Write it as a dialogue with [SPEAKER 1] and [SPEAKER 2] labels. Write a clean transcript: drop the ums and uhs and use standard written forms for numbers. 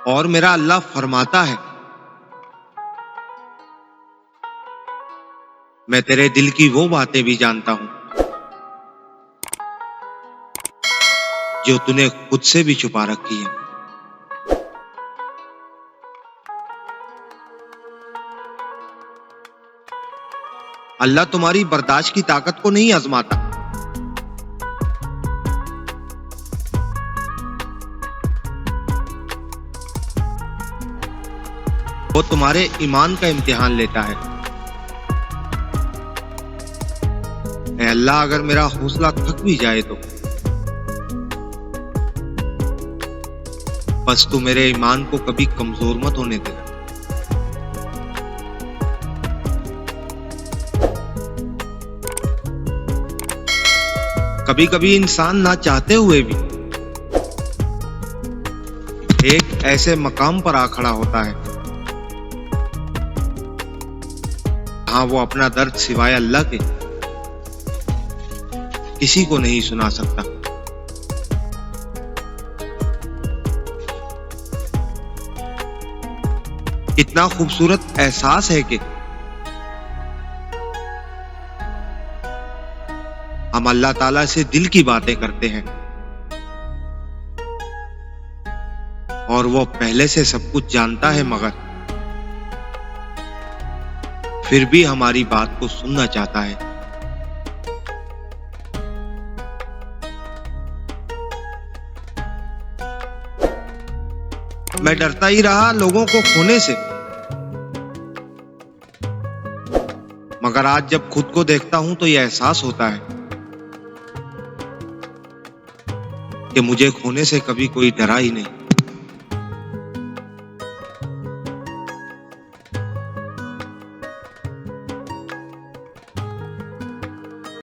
[SPEAKER 1] اور میرا اللہ فرماتا ہے، میں تیرے دل کی وہ باتیں بھی جانتا ہوں جو تو نے خود سے بھی چھپا رکھی ہے۔ اللہ تمہاری برداشت کی طاقت کو نہیں آزماتا، وہ تمہارے ایمان کا امتحان لیتا ہے۔ اے اللہ، اگر میرا حوصلہ تھک بھی جائے تو بس تو میرے ایمان کو کبھی کمزور مت ہونے دینا۔ کبھی کبھی انسان نہ چاہتے ہوئے بھی ایک ایسے مقام پر آ کھڑا ہوتا ہے جہاں وہ اپنا درد سوائے اللہ کے کسی کو نہیں سنا سکتا۔ کتنا خوبصورت احساس ہے کہ ہم اللہ تعالیٰ سے دل کی باتیں کرتے ہیں اور وہ پہلے سے سب کچھ جانتا ہے، مگر پھر بھی ہماری بات کو سننا چاہتا ہے۔ میں ڈرتا ہی رہا لوگوں کو کھونے سے، مگر آج جب خود کو دیکھتا ہوں تو یہ احساس ہوتا ہے کہ مجھے کھونے سے کبھی کوئی ڈرا ہی نہیں۔